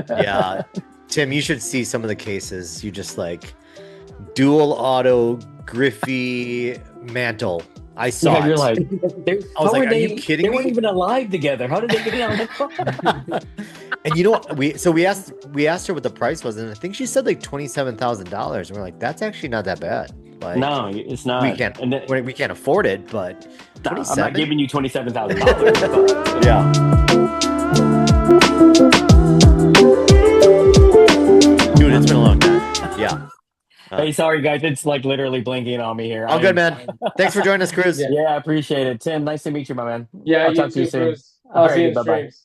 Yeah. Tim, you should see some of the cases. You just like dual auto Griffey mantle. I Yeah, saw you're it. like, I was how like, are are you they? They kidding weren't me? even alive together. How did they get on the car? And you know what? We asked her what the price was, and I think she said like $27,000. And we're like, that's actually not that bad. Like No, it's we not. can't And then, we can't afford it, but I'm not 27? giving you $27,000, but Yeah. Dude, it's been a long time. Yeah. Uh, hey, sorry guys, it's like literally blinking on me here. all good, man. Thanks for joining us, Cruz. Yeah. Yeah, I appreciate it. Tim, nice to meet you, my man. Yeah, I'll you talk to you too, soon. Cruz. All I'll see you righty, in the bye bye. streams.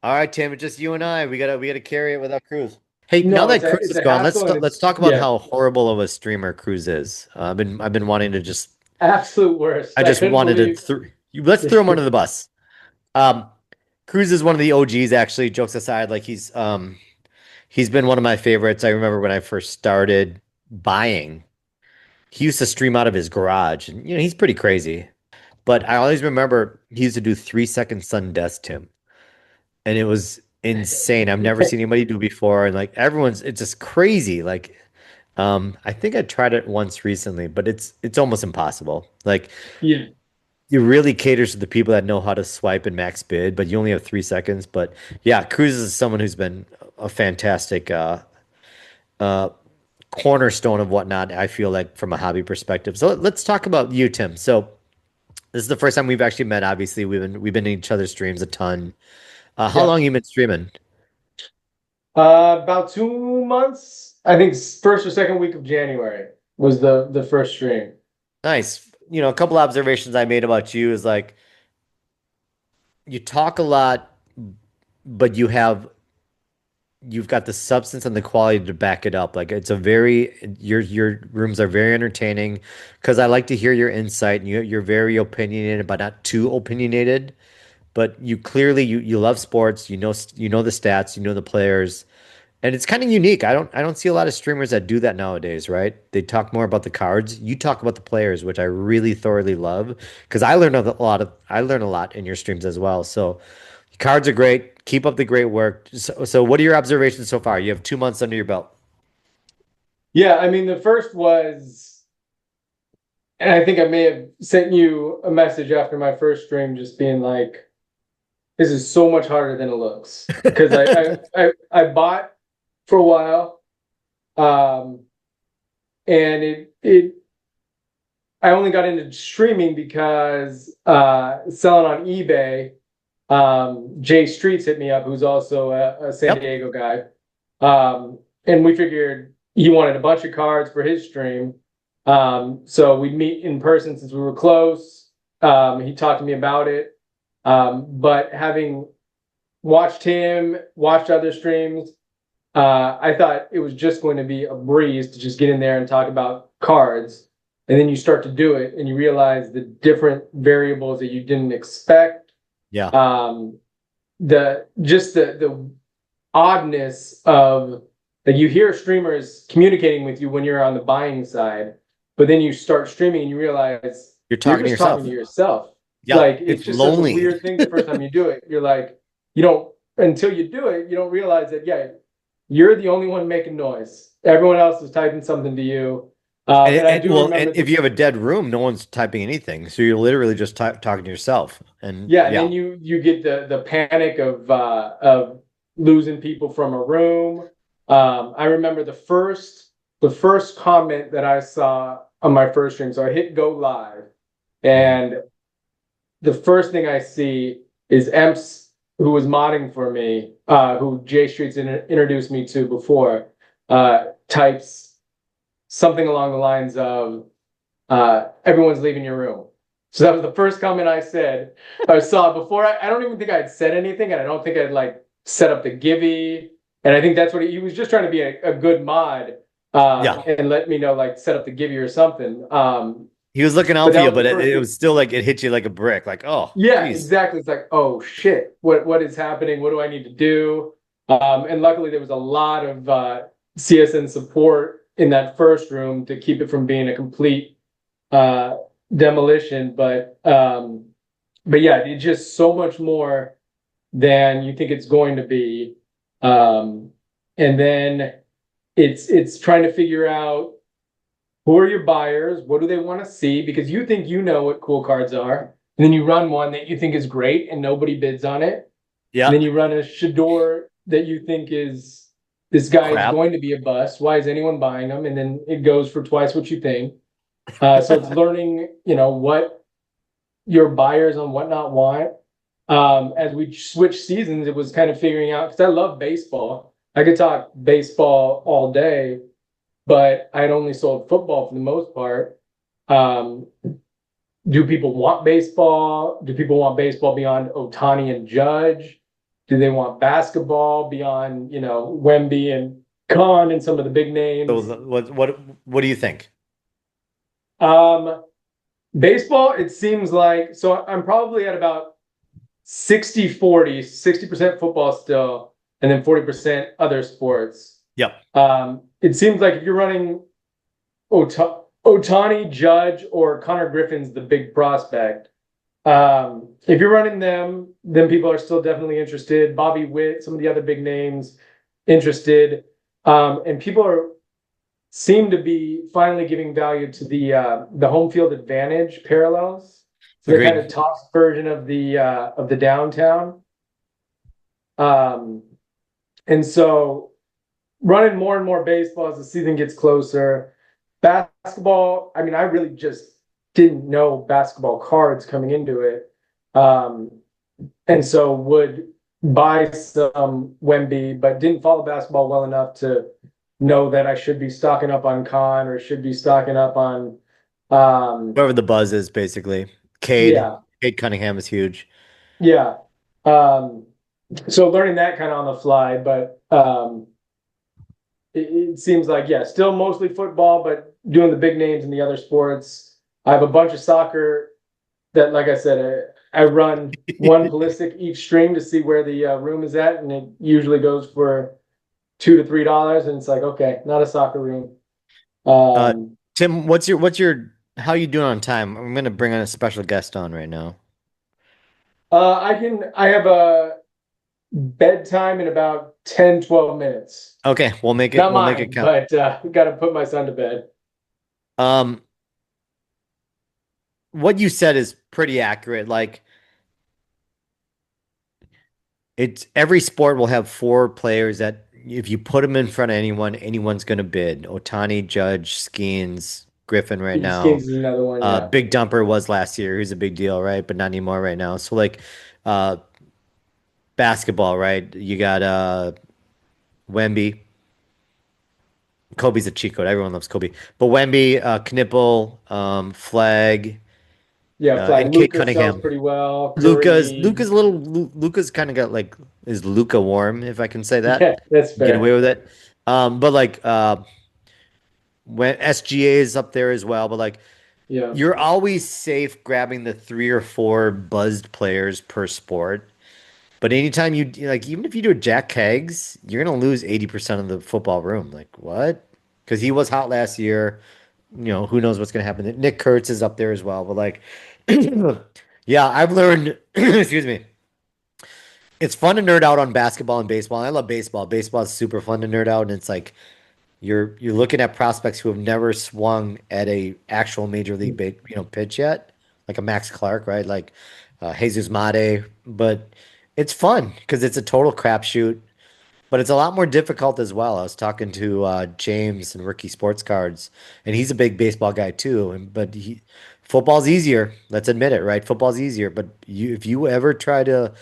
All right, Tim, it's just you and I. We gotta carry it without Cruz. Hey, now No, that Cruz it's is a gone, hassle and let's it's talk about yeah, how horrible of a streamer Cruz is. I've been wanting to just absolute worst. I I just couldn't wanted to believe. let's throw him under the bus. Um, Cruz is one of the OGs, actually. Jokes aside, like he's been one of my favorites. I remember when I first started buying, he used to stream out of his garage, and he's pretty crazy. But I always remember he used to do 3 second sudden death, Tim, and it was insane. I've never seen anybody do before, and like it's just crazy. Like, I think I tried it once recently, but it's almost impossible. Like, Yeah, it really caters to the people that know how to swipe and max bid, but you only have 3 seconds. But yeah, Cruz is someone who's been a fantastic uh, cornerstone of whatnot, I feel like, from a hobby perspective. So let's talk about you, Tim. So this is the first time we've actually met. Obviously, we've been in each other's streams a ton. How yeah. long you been streaming? About 2 months. I think first or second week of January was the first stream. Nice. A couple observations I made about you is like you talk a lot, but you've got the substance and the quality to back it up. Like your rooms are very entertaining because I like to hear your insight and you're very opinionated, but not too opinionated. But you clearly you love sports. You know the stats. You know the players, and it's kind of unique. I don't see a lot of streamers that do that nowadays, right? They talk more about the cards. You talk about the players, which I really thoroughly love because I learn a lot in your streams as well. So cards are great. Keep up the great work. So what are your observations so far? You have 2 months under your belt. Yeah, I mean the first was, and I think I may have sent you a message after my first stream, just being like, "This is so much harder than it looks." Because I bought for a while, um, and it I only got into streaming because selling on eBay. Jay Streets hit me up, who's also a San Yep. Diego guy, and we figured he wanted a bunch of cards for his stream. So we'd meet in person since we were close. He talked to me about it, but having watched him, watched other streams, I thought it was just going to be a breeze to just get in there and talk about cards. And then you start to do it and you realize the different variables that you didn't expect. Yeah. The oddness of that you hear streamers communicating with you when you're on the buying side, but then you start streaming and you realize You're talking to just yourself. talking to yourself. Yeah. Like it's It's just such a lonely. weird thing the first time you do it. You're like, you don't until you do it, you don't realize that you're the only one making noise. Everyone else is typing something to you. And I do Well, remember and if you have a dead room, no one's typing anything, so you're literally just talking to yourself. And and then you get the panic of losing people from a room. I remember the first comment that I saw on my first stream. So I hit go live, and the first thing I see is Emps, who was modding for me, who Jay Streets introduced me to before, types something along the lines of everyone's leaving your room. So that was the first comment I said. I saw before. I don't even think I'd said anything, and I don't think I'd like set up the Gibby. And I think that's what he was just trying to be a good mod, and let me know like set up the Gibby or something. He was looking out But for that you, was but the it, first it thing. was still like it hit you like a brick. Like, oh, Yeah, geez. exactly. It's like, oh shit, what is happening? What do I need to do? And luckily there was a lot of CSN support in that first room to keep it from being a complete demolition. But yeah, it's just so much more than you think it's going to be. And then it's trying to figure out who are your buyers, what do they want to see, because you think you know what cool cards are, and then you run one that you think is great and nobody bids on it. And then Yeah. you run a Shador that you think is this guy is Crap. going to be a bust. Why is anyone buying them? And then it goes for twice what you think. So it's learning, what your buyers on whatnot want. As we switch seasons, it was kind of figuring out, because I love baseball. I could talk baseball all day, but I'd only sold football for the most part. Um, do people want baseball? Do people want baseball beyond Otani and Judge? Do they want basketball beyond, Wemby and Khan and some of the big So names? what do you think? Um, Baseball, it seems like, so I'm probably at about 60-40, 60% football still, and then 40% other sports. Yep. It seems like if you're running Otani, Judge, or Connor Griffin's the big prospect. If you're running them, then people are still definitely interested. Bobby Witt, some of the other big names, interested. And people seem to be finally giving value to the home field advantage parallels. So the kind of Agreed. top version of the downtown. Um, and so running more and more baseball as the season gets closer. Basketball, I mean, I really just didn't know basketball cards coming into it. And so would buy some Wemby, but didn't follow basketball well enough to know that I should be stocking up on Khan or should be stocking up on Whatever the buzz is, basically. Cade. yeah, Cade Cunningham is huge. yeah. Um, so learning that kind of on the fly, but it seems like, yeah, still mostly football, but doing the big names in the other sports. I have a bunch of soccer that, like I said, I run one ballistic each string to see where the room is at, and it usually goes for $2 to $3, and it's like, okay, not a soccer room. Uh, Um, Tim, how you doing on time? I'm gonna bring on a special guest on right now. I have a bedtime in about 10-12 minutes. Okay, Not we'll make it mine, count. but got to put my son to bed. Um, what you said is pretty accurate. Like it's every sport will have four players that if you put them in front of anyone, anyone's gonna bid. Otani, Judge, Skeens, Griffin right now. Skins is another one, yeah. Big Dumper was last year. He's a big deal, right? But not anymore right now. So like uh basketball, right? You got Wemby. Kobe's a cheat code. Everyone loves Kobe. But Wemby, Knipple, Flag, Yeah, flag. and Kate Luca sells Cunningham. pretty well. Luca's Curry. Luca's a little Luca's kind of got like is Luca warm, if I can say that. Yeah, that's Get away fair. with it. But like when SGA is up there as well, but like Yeah. you're always safe grabbing the three or four buzzed players per sport. But anytime you like, even if you do a Jack Kegs, you're gonna lose 80% of the football room. Like what? Because he was hot last year. Who knows what's gonna happen. Nick Kurtz is up there as well. But like, yeah, I've learned. Excuse me. It's fun to nerd out on basketball and baseball. I love baseball. Baseball is super fun to nerd out, and it's like you're looking at prospects who have never swung at a actual major league pitch yet, like a Max Clark, right? Like Jesus Mate, but it's fun because it's a total crapshoot, but it's a lot more difficult as well. I was talking to James and Ricky Sports Cards, and he's a big baseball guy too. Football's easier. Let's admit it, right? Football's easier, but if you ever try to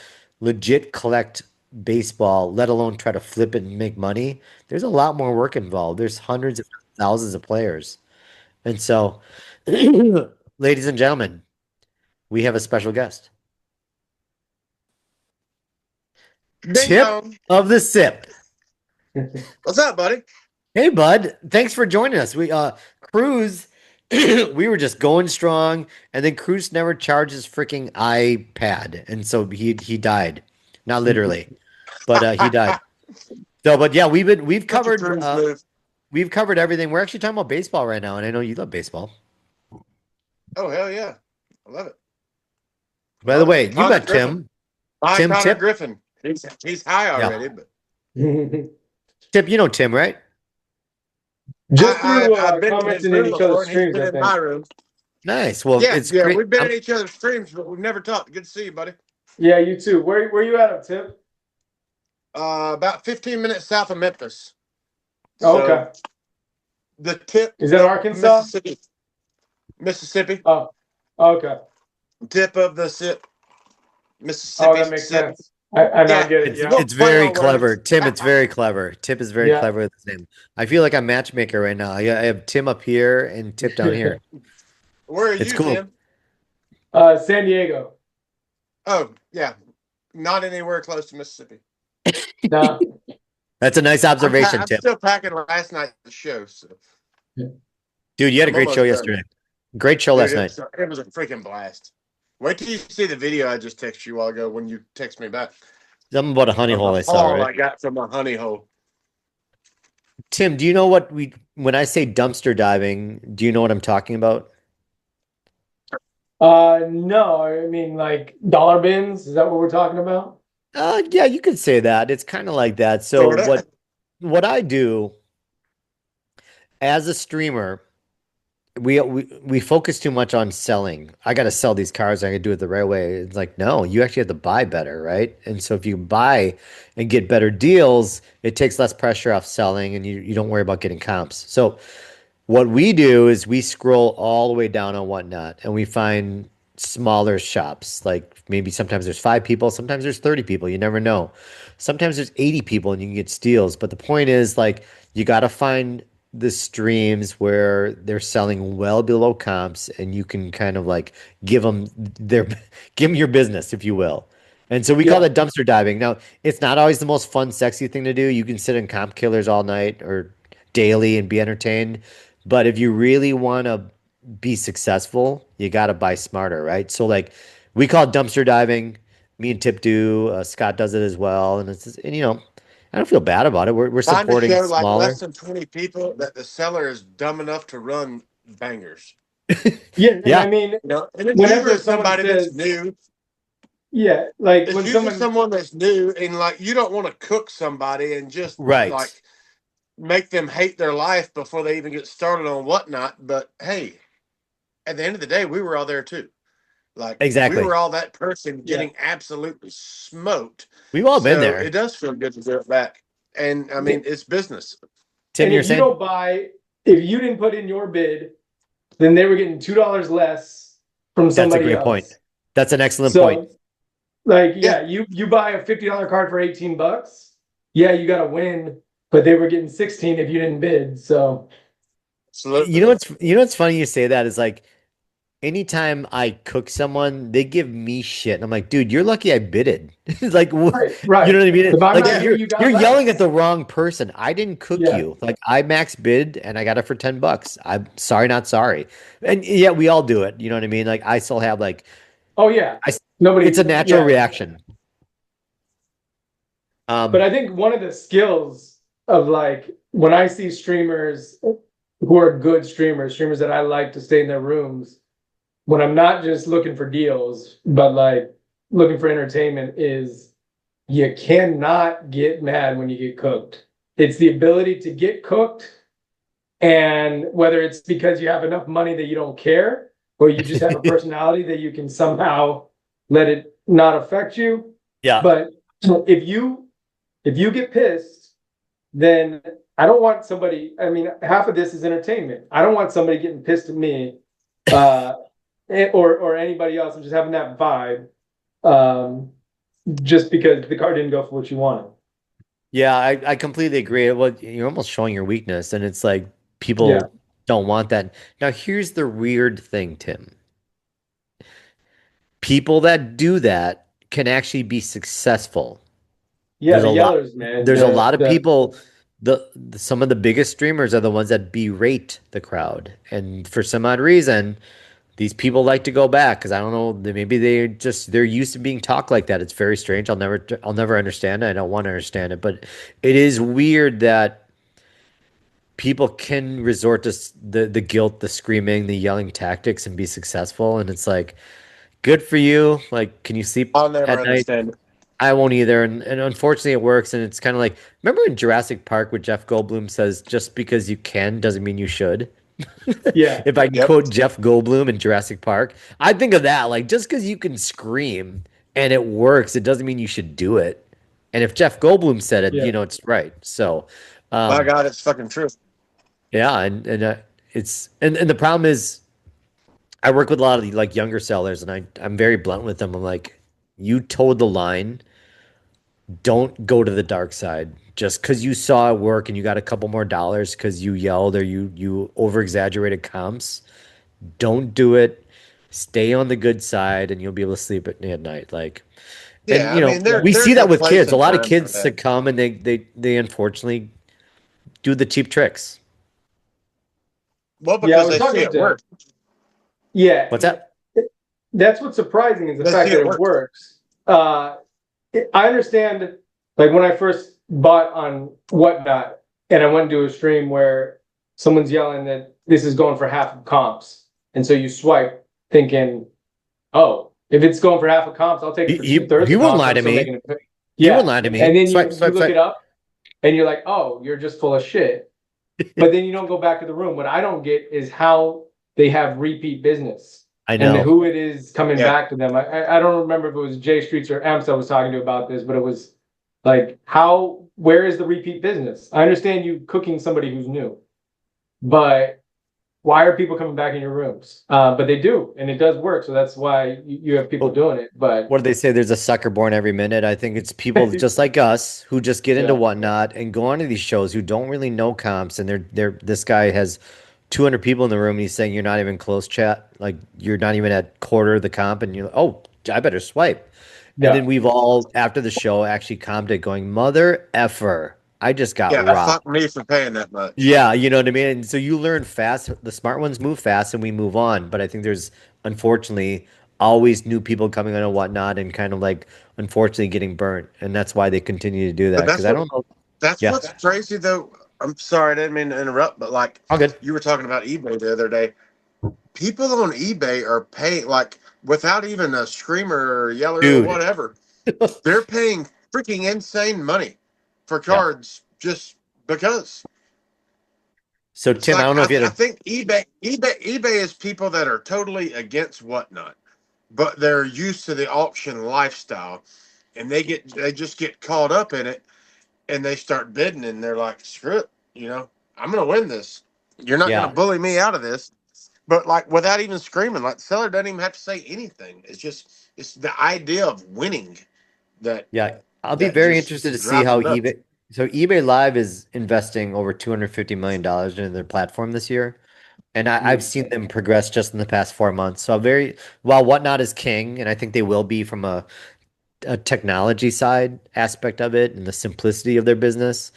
legit collect baseball, let alone try to flip it and make money, there's a lot more work involved. There's hundreds of thousands of players, and so, ladies and gentlemen, we have a special guest. Ding Tip dong. of the sip. What's up, buddy? Hey, bud. Thanks for joining us. Cruz, we were just going strong, and then Cruz never charged his freaking iPad, and so he died. Not literally, but he died. So, but yeah, we've Such a covered cruise move. we've covered everything. We're actually talking about baseball right now, and I know you love baseball. Oh, hell yeah. I love it. By the Love it. way, you Connor met Griffin. Tim. Hi, Tim Connor Tip. Griffin. He's high Yeah. already, but Tip, you know Tim, right? Just through I've been in his commenting in room each other's before, and he's streams, been I in think. my room. Nice. Well, Yeah, it's yeah, great. we've been in each other's streams, but we've never talked. Good to see you, buddy. Yeah, you too. Where you at, Tip? About 15 minutes south of Memphis. Oh, So okay. the tip Is that of Arkansas? Mississippi, Oh, okay. tip of the sip, Oh, Mississippi that makes sip. sense. I now Yeah, get it. It's you Yeah. go it's play very on clever. words. Tim, it's very clever. Tip is very Yeah. clever with his name. I feel like I'm matchmaker right now. I have Tim up here and Tip down here. Where are It's you, cool. Tim? San Diego. Oh, yeah, not anywhere close to Mississippi. Nah. That's a nice observation, I'm Tip. still packing last night's show, so Dude, you had a I'm great show almost done. yesterday. Great show Dude, last night. it was a freaking blast. Wait till you see the video I just texted you a while ago when you text me back Something about a honey of hole the I saw, haul right? I got from a honey hole. Tim, do you know what when I say dumpster diving, do you know what I'm talking about? No, I mean like dollar bins. Is that what we're talking about? Yeah, you could say that. It's kind of like that. So Sorta. what I do as a streamer, we focus too much on selling. I got to sell these cars. I got to do it the right way. It's like, no, you actually have to buy better, right? And so if you buy and get better deals, it takes less pressure off selling and you don't worry about getting comps. So what we do is we scroll all the way down on Whatnot and we find smaller shops. Like maybe sometimes there's 5 people, sometimes there's 30 people. You never know. Sometimes there's 80 people and you can get steals. But the point is, like, you got to find the streams where they're selling well below comps and you can kind of like give them their give them your business, if you will. And so we call Yeah. that dumpster diving. Now, it's not always the most fun, sexy thing to do. You can sit in comp killers all night or daily and be entertained. But if you really want to be successful, you got to buy smarter, right? So like we call it dumpster diving. Me and Tip do. Scott does it as well, and and I don't feel bad about it. We're Find a supporting show like smaller. less than 20 people that the seller is dumb enough to run bangers. Yeah, and I Yeah, mean, You know, and it's whenever usually someone somebody that's says, new. yeah, like It's when usually someone, someone that's new, and like you don't want to cook somebody and just like right. make them hate their life before they even get started on whatnot. But hey, at the end of the day, we were all there too. Like we Exactly. were all that person yeah, getting absolutely smoked. We've all been So it there. does feel good to do it back. And I mean, it's business. Tim, and you're if you saying? don't buy, if you didn't put in your bid, then they were getting $2 less from That's a somebody great point. else. That's an excellent point. So, like, Yeah. yeah, you buy a $50 card for $18. Yeah, you got to win, but they were getting 16 if you didn't bid. So, Absolutely. You know what's funny you say that is like anytime I cook someone, they give me shit. And I'm like, dude, you're lucky I bidded. Like, right. you know what I mean? If I'm Like, not here, you got you're less. yelling at the wrong person. I didn't cook Yeah. you. Like, I max bid and I got it for $10. I'm sorry, not sorry. And yeah, we all do it. You know what I mean? Like, I still have like, Oh yeah, I, nobody. it's a natural Yeah. reaction. But I think one of the skills of like when I see streamers who are good streamers that I like to stay in their rooms, when I'm not just looking for deals, but like looking for entertainment, is you cannot get mad when you get cooked. It's the ability to get cooked, and whether it's because you have enough money that you don't care, or you just have a personality that you can somehow let it not affect you. Yeah. But if you get pissed, then I don't want somebody. I mean, half of this is entertainment. I don't want somebody getting pissed at me, or anybody else, and just having that vibe, just because the card didn't go for what you wanted. Yeah, I completely agree. Well, you're almost showing your weakness, and it's like people Yeah. don't want that. Now, here's the weird thing, Tim. People that do that can actually be successful. Yeah, There's the a lot. yellers, man. There's a lot of The people. Some of the biggest streamers are the ones that berate the crowd, and for some odd reason, these people like to go back because I don't know. Maybe they're used to being talked like that. It's very strange. I'll never understand it. I don't want to understand it, but it is weird that people can resort to the guilt, the screaming, the yelling tactics and be successful. And it's like, good for you. Like, can you sleep I'll never at night? understand it. I won't either. And unfortunately, it works. And it's kind of like, remember in Jurassic Park where Jeff Goldblum says, just because you can doesn't mean you should? Yeah, If I can Yep. quote Jeff Goldblum in Jurassic Park, I think of that. Like, just because you can scream and it works, it doesn't mean you should do it. And if Jeff Goldblum said it, yeah, it's right. So, My um, God, it's fucking true. yeah. And the problem is, I work with a lot of like younger sellers, and I'm very blunt with them. I'm like, you towed the line. Don't go to the dark side just because you saw it work and you got a couple more dollars because you yelled or you over exaggerated comps. Don't do it. Stay on the good side and you'll be able to sleep at night. Like, and Yeah, I mean, yeah, we see there's a that with place kids. A and lot of time for kids that. succumb and they unfortunately do the cheap tricks. Well, yeah. I because was they see talking it to work. yeah. What's that? That's what's surprising is the They fact see that it it work. works. I understand, like when I first bought on Whatnot, and I went to a stream where someone's yelling that this is going for half of comps, and so you swipe thinking, oh, if it's going for half of comps, I'll take it for two-thirds He of wouldn't comps. lie I'm to still me. making it. He wouldn't Yeah, lie to and me. then Swipe, you swipe, look it swipe. up, and you're like, oh, you're just full of shit. But then you don't go back to the room. What I don't get is how they have repeat business I and know. who it is coming Yeah. back to them. I don't remember if it was Jay Streets or Amstel was talking to about this, but it was like, where is the repeat business? I understand you cooking somebody who's new, but why are people coming back in your rooms? But they do, and it does work. So that's why you have people Well, doing it. But what do they say? There's a sucker born every minute. I think it's people just like us who just get into yeah, Whatnot and go onto these shows who don't really know comps, and this guy has 200 people in the room, and he's saying you're not even close chat, like you're not even at quarter of the comp, and you're like, oh, I better swipe. And yeah, then we've all after the show actually commented going, mother effer, I just got Yeah, robbed. fuck me for paying that much. Yeah, you know what I mean? And so you learn fast. The smart ones move fast and we move on. But I think there's unfortunately always new people coming on and whatnot and kind of like unfortunately getting burnt. And that's why they continue to do But that. Because I don't know. that's Yeah. what's crazy though. I'm sorry, I didn't mean to interrupt, but like All good. you were talking about eBay the other day. People on eBay are paying like without even a screamer or yeller or Dude. whatever. They're paying freaking insane money for Yeah. cards just because. So It's Tim, I like don't know if you I had a think eBay is people that are totally against Whatnot, but they're used to the auction lifestyle, and they just get caught up in it, and they start bidding, and they're like, screw it, I'm gonna win this. You're not gonna yeah. bully me out of this. But like without even screaming, like the seller doesn't even have to say anything. It's the idea of winning that Yeah. I'll be that very just interested to see drives how them nuts. eBay Live is investing over $250 million into their platform this year. And I've seen them progress just in the past 4 months. So while Whatnot is king, and I think they will be from a technology side aspect of it and the simplicity of their business,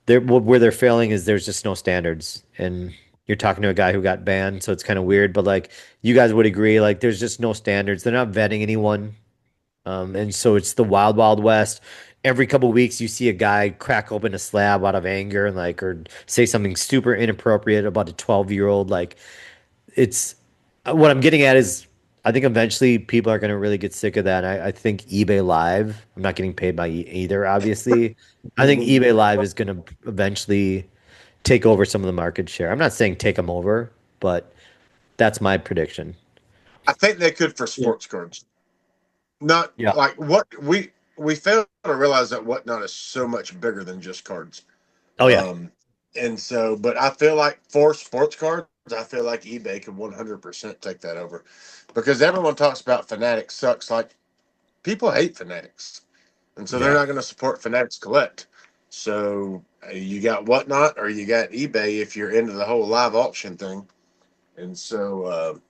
where they're failing is there's just no standards. And you're talking to a guy who got banned, so it's kind of weird, but like you guys would agree, like there's just no standards. They're not vetting anyone. And so it's the wild, wild west. Every couple weeks, you see a guy crack open a slab out of anger and like, or say something super inappropriate about a 12-year-old. Like, it's what I'm getting at is I think eventually people are going to really get sick of that. I think eBay Live, I'm not getting paid by either, obviously. I think eBay Live is going to eventually take over some of the market share. I'm not saying take them over, but that's my prediction. I think they could for yeah, sports cards. Not Yeah. like what we fail to realize that Whatnot is so much bigger than just cards. Oh, yeah. Um, and so, but I feel like for sports cards, I feel like eBay could 100% take that over because everyone talks about Fanatics sucks. Like people hate Fanatics, and so they're Yeah. not going to support Fanatics Collect. So you got Whatnot or you got eBay if you're into the whole live auction thing, and so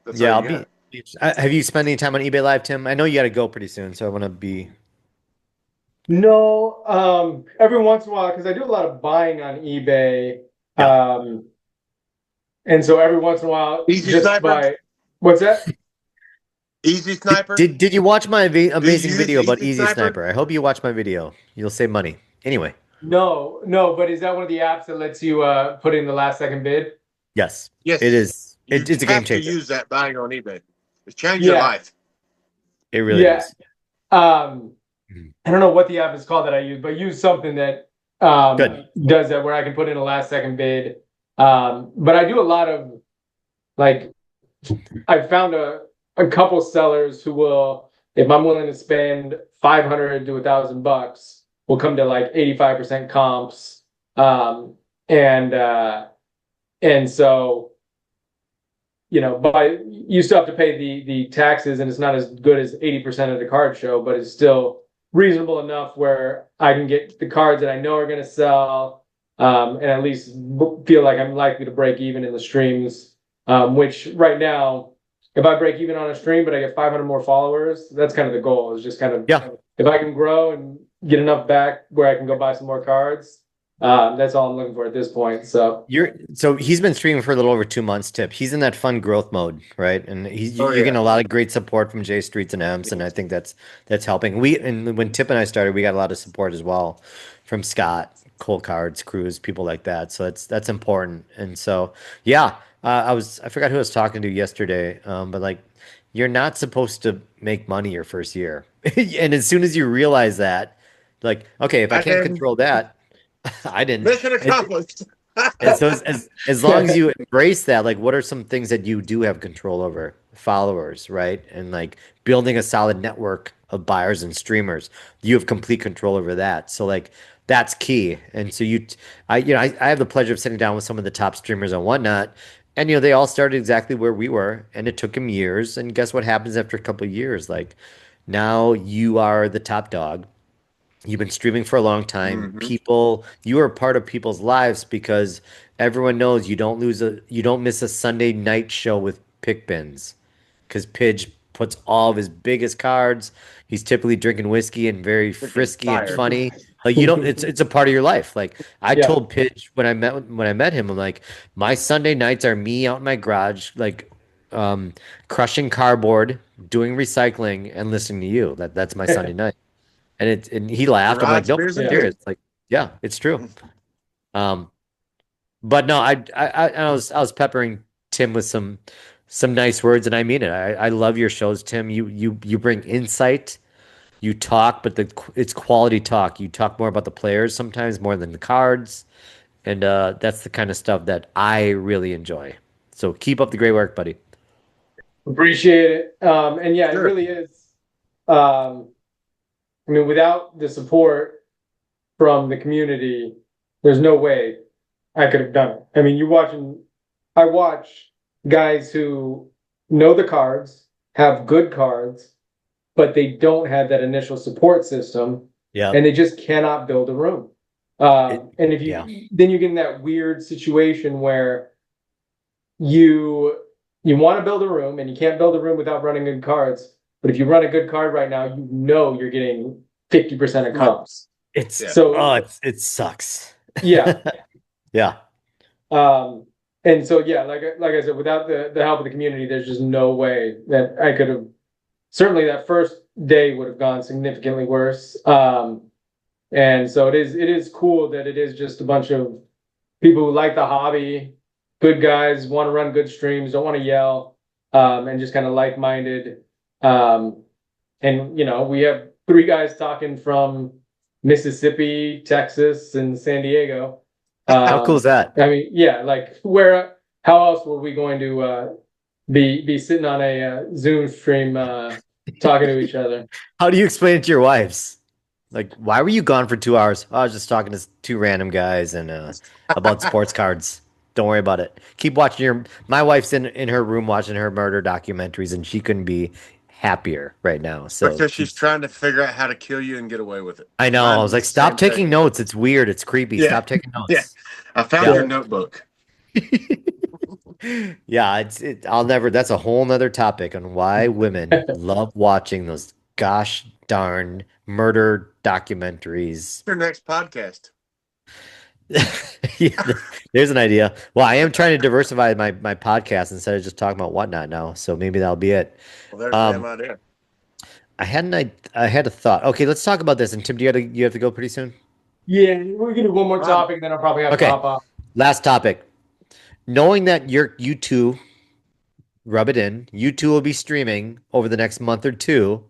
that's all Yeah. you got. Have you spent any time on eBay Live, Tim? I know you got to go pretty soon, so I want to be. no. Every once in a while, because I do a lot of buying on eBay. Yeah. And so every once in a while, Easy just Sniper, by what's that? Easy Did, Sniper. did, did you watch my Do amazing you use video about Easy Easy Sniper? Sniper? I hope you watch my video. You'll save money. Anyway, No, no, but is that one of the apps that lets you put in the last second bid? yes, it Yes, is. you It's a game have to changer. use that buying on eBay. It's changed your Yeah, life. It really yeah. does. Um, I don't know what the app is called that I use, but I use something that Good. does that where I can put in a last second bid. But I do a lot of like I've found a couple sellers who will, if I'm willing to spend 500 to $1,000, will come to like 85% comps. And and so but you still have to pay the taxes, and it's not as good as 80% of the card show, but it's still reasonable enough where I can get the cards that I know are going to sell, and at least feel like I'm likely to break even in the streams. Which right now, if I break even on a stream, but I get 500 more followers, that's kind of the goal. Is just kind of Yeah. if I can grow and get enough back where I can go buy some more cards. That's all I'm looking for at this point. So He's been streaming for a little over 2 months, Tip. He's in that fun growth mode, right? And you're getting a lot of great support from J Streets and M's, and I think that's helping. And when Tip and I started, we got a lot of support as well from Scott, Cold Cards, Cruz, people like that. So that's important. And so yeah, I forgot who I was talking to yesterday, but like you're not supposed to make money your first year, and as soon as you realize that, like okay, if I I can't did. control that, I didn't. Mission accomplished. And so as long as you embrace that, like what are some things that you do have control over? Followers, right? And like building a solid network of buyers and streamers. You have complete control over that. So like that's key. And so I have the pleasure of sitting down with some of the top streamers and whatnot. And they all started exactly where we were, and it took them years. And guess what happens after a couple of years? Like now you are the top dog. You've been streaming for a long time. Mhm. You are part of people's lives because everyone knows you don't miss a Sunday night show with pick bins because Pidge puts all of his biggest cards. He's typically drinking whiskey and very Freaking frisky and fire. funny. Like you don't, it's a part of your life. Like I yeah, told Pidge when I met him, I'm like, my Sunday nights are me out in my garage, like crushing cardboard, doing recycling, and listening to you. That's my Sunday night. And he laughed. I'm like, Garage nope, beers I'm and yeah. serious. beer. Like, yeah, it's true. Um, but no, I was peppering Tim with some nice words, and I mean it. I love your shows, Tim. You bring insight. You talk, but it's quality talk. You talk more about the players sometimes more than the cards, and that's the kind of stuff that I really enjoy. So keep up the great work, buddy. Appreciate it. And yeah, it Sure. really is. Um, I mean, without the support from the community, there's no way I could have done it. I mean, I watch guys who know the cards, have good cards, but they don't have that initial support system, Yeah. and they just cannot build a room. And if Yeah. then you get in that weird situation where you you want to build a room and you can't build a room without running good cards. But if you run a good card right now, you're getting 50% of comps. It's Yeah. So it sucks. yeah. Yeah. And so yeah, like I said, without the help of the community, there's just no way that I could have. Certainly, that first day would have gone significantly worse. And so it is cool that it is just a bunch of people who like the hobby, good guys, want to run good streams, don't want to yell, and just kind of like-minded. And we have three guys talking from Mississippi, Texas, and San Diego. How cool is that? I mean, yeah, like how else were we going to be sitting on a Zoom stream talking to each other? How do you explain it to your wives? Like, why were you gone for 2 hours? I was just talking to two random guys and about sports cards. Don't worry about it. Keep watching My wife's in her room watching her murder documentaries, and she couldn't be happier right now. So Because she's trying to figure out how to kill you and get away with it. I know. I Mine was was like, the stop same taking thing. notes. It's weird. It's creepy. Yeah. Stop taking notes. Yeah. I found Yeah. your notebook. Yeah, I'll never. That's a whole nother topic on why women love watching those gosh darn murder documentaries. Your next podcast. Yeah, there's an idea. Well, I am trying to diversify my podcast instead of just talking about whatnot now. So maybe that'll be it. Well, there's a damn Um, idea. I had a thought. Okay, let's talk about this. And Tim, you have to go pretty soon? Yeah, we're gonna do one more topic, then I'll probably have to Okay. hop off. Last topic. Knowing that you two, rub it in, you two will be streaming over the next month or two.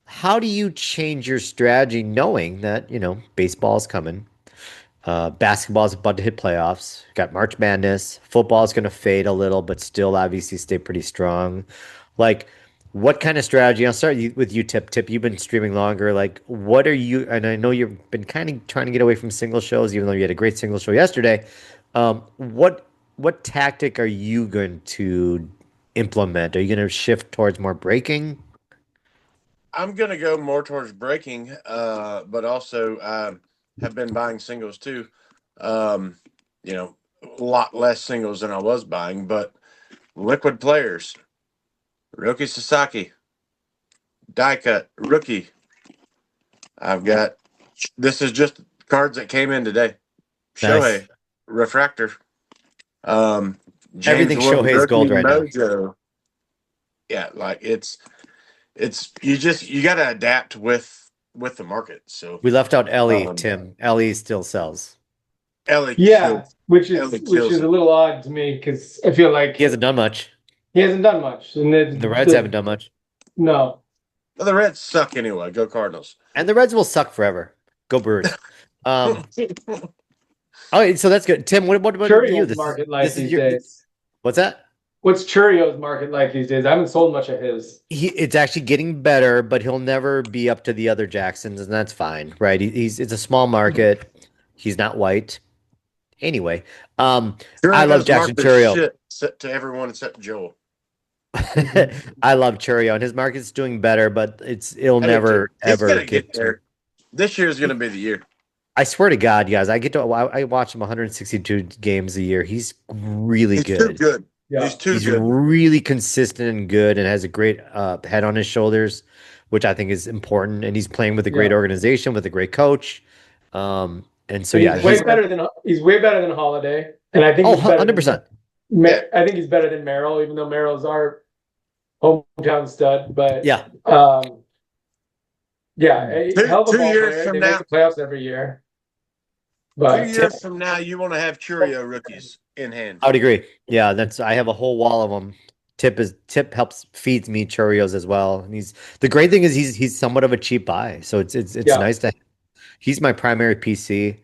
how do you change your strategy knowing that, baseball's coming? Basketball's about to hit playoffs. Got March Madness. Football's going to fade a little, but still obviously stay pretty strong. Like, what kind of strategy? I'll start with you, Tip. Tip, you've been streaming longer. Like, what are you? And I know you've been kind of trying to get away from single shows, even though you had a great single show yesterday. What tactic are you going to implement? Are you going to shift towards more breaking? I'm gonna go more towards breaking, but also have been buying singles too. Um, a lot less singles than I was buying, but liquid players, Roki Sasaki, die cut, rookie. I've got this is just cards that came in today. Nice. Shohei, refractor. Um, James Everything Wood, Shohei's rookie gold right now. mojo. Yeah, like it's you got to adapt with the market. So We left out Ellie, um, Tim. Ellie still sells. Ellie Yeah, kills. which is Ellie kills a it. little odd to me because I feel He like hasn't done much. he hasn't done much, and The Reds haven't done much. no. Well, the Reds suck anyway. Go Cardinals. And the Reds will suck forever. Go Brewers. Oh, so that's good. Tim, what about you? Churio's market like This is these your days. what's that? What's Churio's market like these days? I haven't sold much of his. It's actually getting better, but he'll never be up to the other Jacksons, and that's fine, right? It's a small market. He's not white. Anyway, I love Churio's Jackson marked the Churio. shit to everyone except Joel. I love Churio, and his market's doing better, but it'll I do too. never He's ever gonna get get to. there. This year is gonna be the year. I swear to God, guys, I watch him 162 games a year. He's really He's too good. good. Yeah. He's too He's good. really consistent and good and has a great head on his shoulders, which I think is important. And he's playing with a great Yeah. organization, with a great coach. And so, And yeah, he's way better than Holiday, and I think oh, he's better 100%. I think he's better than Merrill, even though Merrill's our hometown stud. But Yeah. yeah, a Two- hell of a 2 ball years player. from They now- make the playoffs every year. 2 But years from now, you want to have Churio rookies in hand. I would agree. Yeah, I have a whole wall of them. Tip helps feeds me Cheerios as well. And the great thing is he's somewhat of a cheap buy. So it's yeah, nice to he's my primary PC.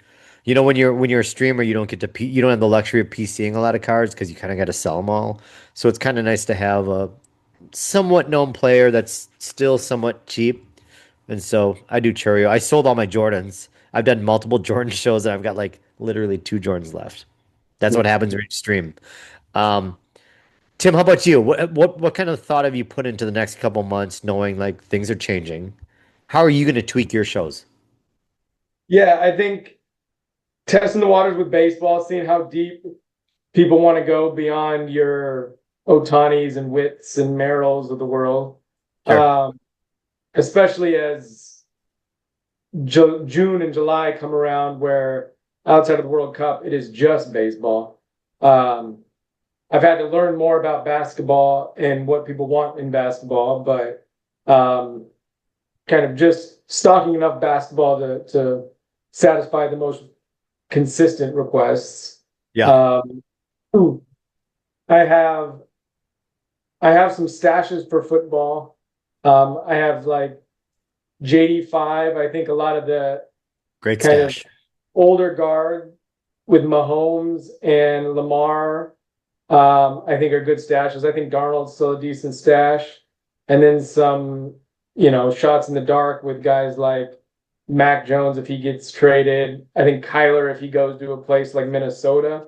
When you're a streamer, you don't get to you don't have the luxury of PCing a lot of cards because you kind of got to sell them all. So it's kind of nice to have a somewhat known player that's still somewhat cheap. And so I do Churio. I sold all my Jordans. I've done multiple Jordan shows and I've got like literally 2 Jordans left. That's what happens when you stream. Um, Tim, how about you? What kind of thought have you put into the next couple months, knowing like things are changing? How are you going to tweak your shows? yeah, I think testing the waters with baseball, seeing how deep people want to go beyond your Otanis and Wits and Merrills of the world. Sure. Especially as June and July come around, where outside of the World Cup, it is just baseball. I've had to learn more about basketball and what people want in basketball, but kind of just stocking enough basketball to satisfy the most consistent requests. Yeah. I have some stashes for football. I have like JD5. I think a lot of the Great kind of stash. older guard with Mahomes and Lamar, I think are good stashes. I think Darnold's still a decent stash. And then some, shots in the dark with guys like Mac Jones if he gets traded. I think Kyler if he goes to a place like Minnesota.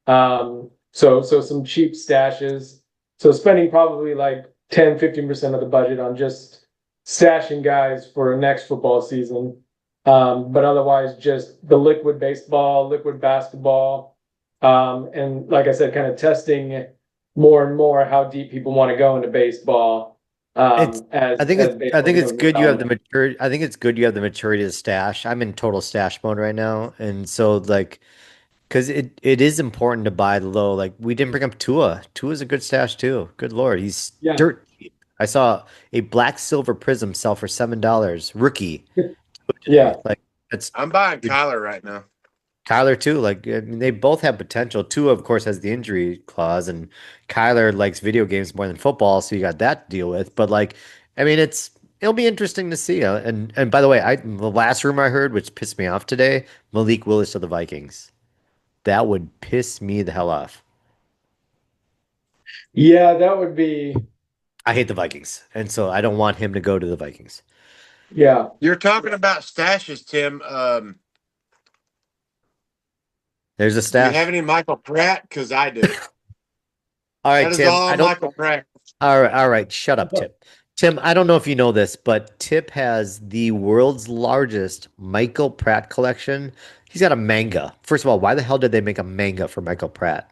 So some cheap stashes. So spending probably like 10-15% of the budget on just stashing guys for next football season. But otherwise just the liquid baseball, liquid basketball. And like I said, kind of testing more and more how deep people want to go into baseball. I think it's good you have the maturity. maturity. I think it's good you have the maturity to stash. I'm in total stash mode right now, and so like, because it is important to buy low. Like we didn't bring up Tua. Tua's a good stash too. Good Lord, he's Yeah. dirt cheap. I saw a black silver prism sell for $7. Rookie. Yeah. Like that's I'm buying Kyler right now. Kyler too. Like I mean, they both have potential. Tua, of course, has the injury clause, and Kyler likes video games more than football, so you got that to deal with. But like, I mean, it'll be interesting to see. And by the way, the last rumor I heard, which pissed me off today, Malik Willis to the Vikings. That would piss me the hell off. Yeah, that would be. I hate the Vikings, and so I don't want him to go to the Vikings. Yeah. You're talking about stashes, Tim. There's a Do you have stash. any Michael Pratt? Because I do. All right, That is Tim. all I don't. Michael Pratt. All right. Shut up, Tip. Tim, I don't know if you know this, but Tip has the world's largest Michael Pratt collection. He's got a manga. First of all, why the hell did they make a manga for Michael Pratt?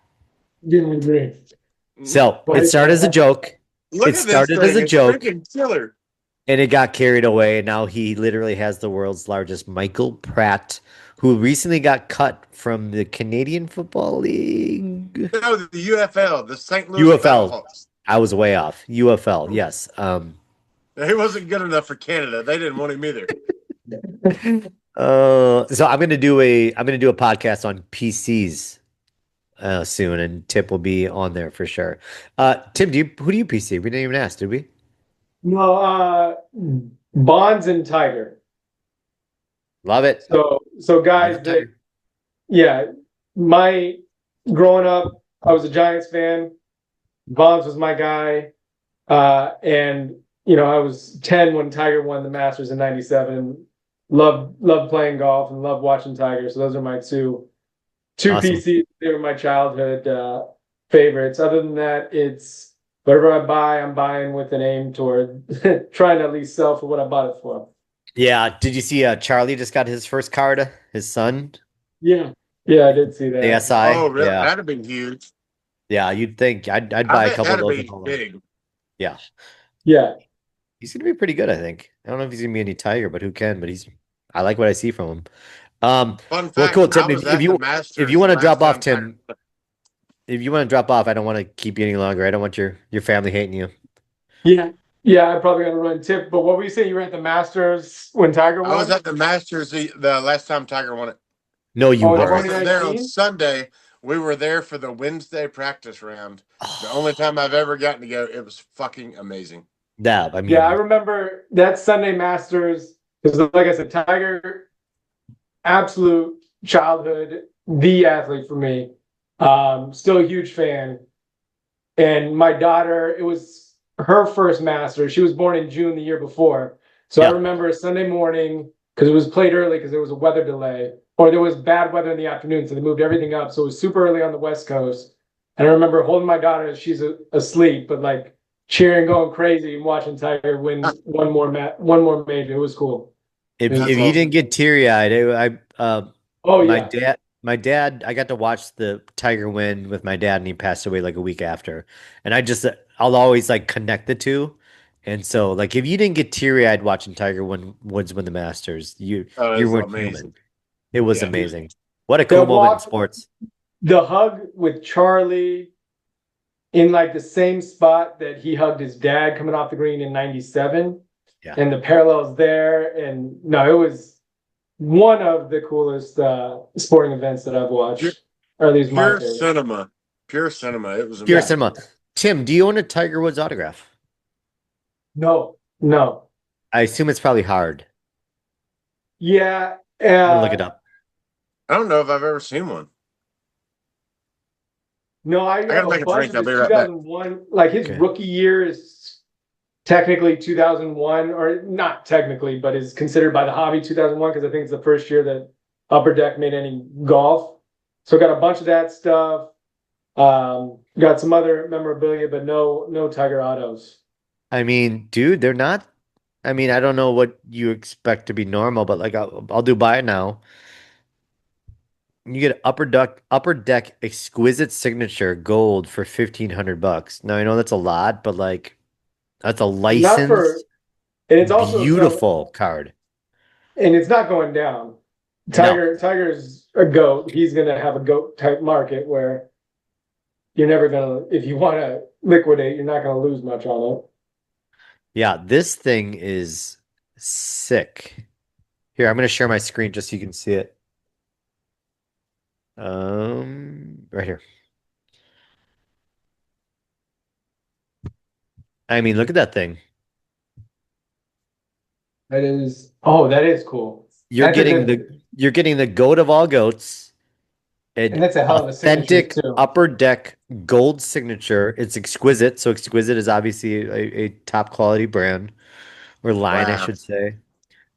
Didn't agree. So it But started as a joke. Look It at this started as thing. a It's joke, freaking killer. and it got carried away. Now he literally has the world's largest Michael Pratt, who recently got cut from the Canadian Football League. No, the UFL, the St. Louis UFL. Battlehawks. I was way off. UFL, yes. He wasn't good enough for Canada. They didn't want him either. So I'm gonna do a podcast on PCs soon, and Tip will be on there for sure. Tim, who do you PC? We didn't even ask, did we? No, Bonds and Tiger. Love it. So guys that, yeah, my growing up, I was a Giants fan. Bonds was my guy. And I was 10 when Tiger won the Masters in '97. Loved playing golf and loved watching Tiger. So those are my two Awesome. PCs. They were my childhood favorites. Other than that, it's whatever I buy, I'm buying with an aim toward trying to at least sell for what I bought it for. Yeah. Did you see Charlie just got his first card? His son, Yeah. Yeah, I did see the that. SI. Oh, really? Yeah. That'd have been huge. Yeah. You'd think I'd I buy a bet couple of that'd those be at home. big. Yeah. Yeah. He's gonna be pretty good, I think. I don't know if he's gonna be any Tiger, but who can? But I like what I see from him. Fun Well, fact, cool, I Tim. was If at the you Masters want the to last drop off, time Tiger. Tim, if you want to drop off, I don't want to keep you any longer. I don't want your family hating you. Yeah. Yeah, I'm probably gonna run Tip. But what were you saying? You were at the Masters when Tiger I was won? at the Masters the last time Tiger won it. No, you Oh, in I weren't. wasn't there on 2019? Sunday. We were there for the Wednesday practice round. The only Oh, time I've ever gotten to go. It was fucking amazing. yeah, I Yeah, I mean, remember that Sunday Masters because, like I said, Tiger, absolute childhood, the athlete for me. Still a huge fan. And my daughter, it was her first Masters. She was born in June the year before. So I yeah, remember a Sunday morning because it was played early because there was a weather delay or there was bad weather in the afternoon. So they moved everything up. So it was super early on the West Coast. And I remember holding my daughter as she's asleep, but like cheering, going crazy, and watching Tiger win one more major. It was cool. if It was if That's you cool. didn't awesome. get teary-eyed, Oh my yeah. dad, I got to watch the Tiger win with my dad, and he passed away like a week after. And I'll always like connect the two. And so, like, if you didn't get teary-eyed watching Tiger Woods win the Masters, Oh, it you was weren't amazing. human. It was Yeah. amazing. What a The cool moment in walk, sports. the hug with Charlie in like the same spot that he hugged his dad coming off the green in '97, Yeah. and the parallels there. And no, it was one of the coolest sporting events that I've Pure, watched, or at least my pure favorite. cinema. Pure cinema. It was Pure Yeah. amazing. cinema. Tim, do you own a Tiger Woods autograph? No, no. I assume it's probably hard. Yeah. I'm gonna look it up. I don't know if I've ever seen one. No, I I gotta have a make a bunch drink. of I'll his be right back. 2001, like his Okay. rookie year is technically 2001, or not technically, but is considered by the hobby 2001 because I think it's the first year that Upper Deck made any golf. So got a bunch of that stuff. Got some other memorabilia, but no Tiger autos. I mean, dude, they're not. I mean, I don't know what you expect to be normal, but like I'll do buy it now. You get upper deck exquisite signature gold for $1,500. Now I know that's a lot, but like that's a Not for, licensed, and it's also no, beautiful card. and it's not going down. No. Tiger's a goat. He's gonna have a goat type market where you're never gonna, if you want to liquidate, you're not gonna lose much on it. Yeah, this thing is sick. Here, I'm gonna share my screen just so you can see it. Right here. I mean, look at that thing. That is. Oh, that is cool. You're That's a getting good, you're getting the goat of all goats, and an that's a hell of a signature authentic too. upper deck gold signature. It's exquisite. So exquisite is obviously a top quality brand or line, I Wow. should say.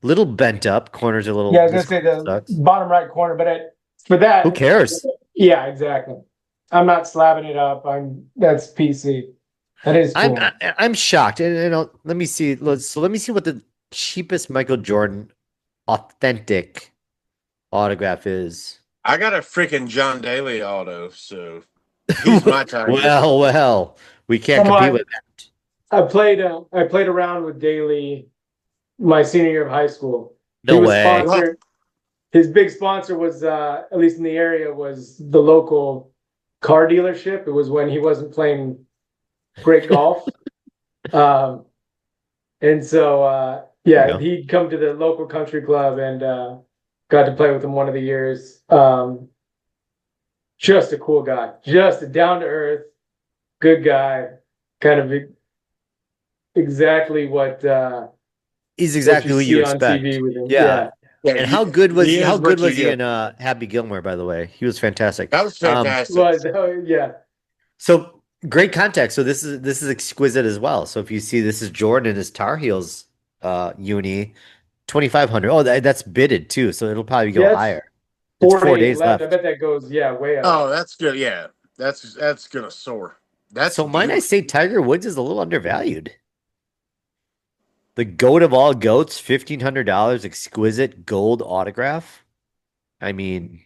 Little bent up, corners are a Yeah, little. I was gonna This say corner the sucks. bottom right corner, but for Who that, cares? yeah, exactly. I'm not slabbing it up. That's PC. That is I'm cool. I'm shocked. And let me see. Let me see what the cheapest Michael Jordan authentic autograph is. I got a freaking John Daly auto, so he's my target. Well, we can't compete Someone with that. I played around with Daly my senior year of high school. He No was way. sponsored. His big sponsor was at least in the area was the local car dealership. It was when he wasn't playing great golf. And so There you yeah, go. he'd come to the local country club and got to play with him one of the years. Just a cool guy, just a down to earth, good guy, kind of exactly He's what exactly you who you see on TV expect. with him. Yeah. Yeah. Yeah, And he how is good what you was he get. in Happy Gilmore, by the way? He was fantastic. That was fantastic. Was yeah. So great context. So this is exquisite as well. So if you see this is Jordan in his Tar Heels uni, 2,500. Oh, that's bidded too, so it'll probably go Yeah, it's higher. It's 4 4 days days left. I left. bet that goes way up. Oh, that's good. Yeah, that's gonna soar. That's So might I beautiful. say Tiger Woods is a little undervalued? The goat of all goats, $1,500 exquisite gold autograph. I mean,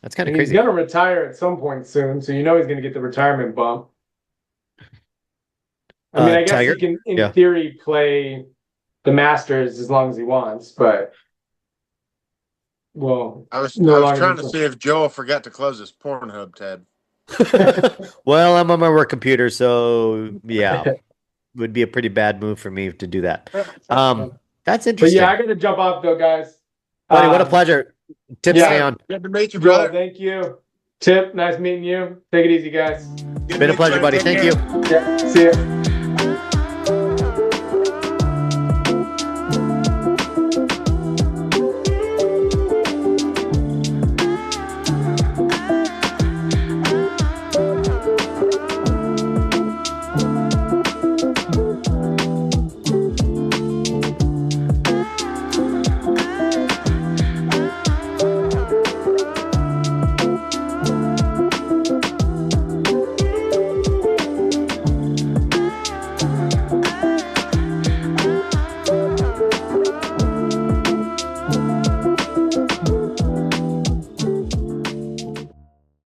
that's kind of And he's crazy. gonna retire at some point soon, so you know he's gonna get the retirement bump. I mean, I guess he Tiger? can, in Yeah. theory, play the Masters as long as he wants, but well, I was no I was longer trying than to so. see if Joel forgot to close his Pornhub tab. Well, I'm on my work computer, so yeah, would be a pretty bad move for me to do that. That's But yeah, interesting. I gotta jump off though, guys. Buddy, what a Um, pleasure. Tip, stay yeah, on. Good to meet you, Joel, brother. thank you. Tip, nice meeting you. Take it easy, guys. Good to Been a meet you, pleasure, buddy. buddy. Take Thank care. you. Yeah, see ya.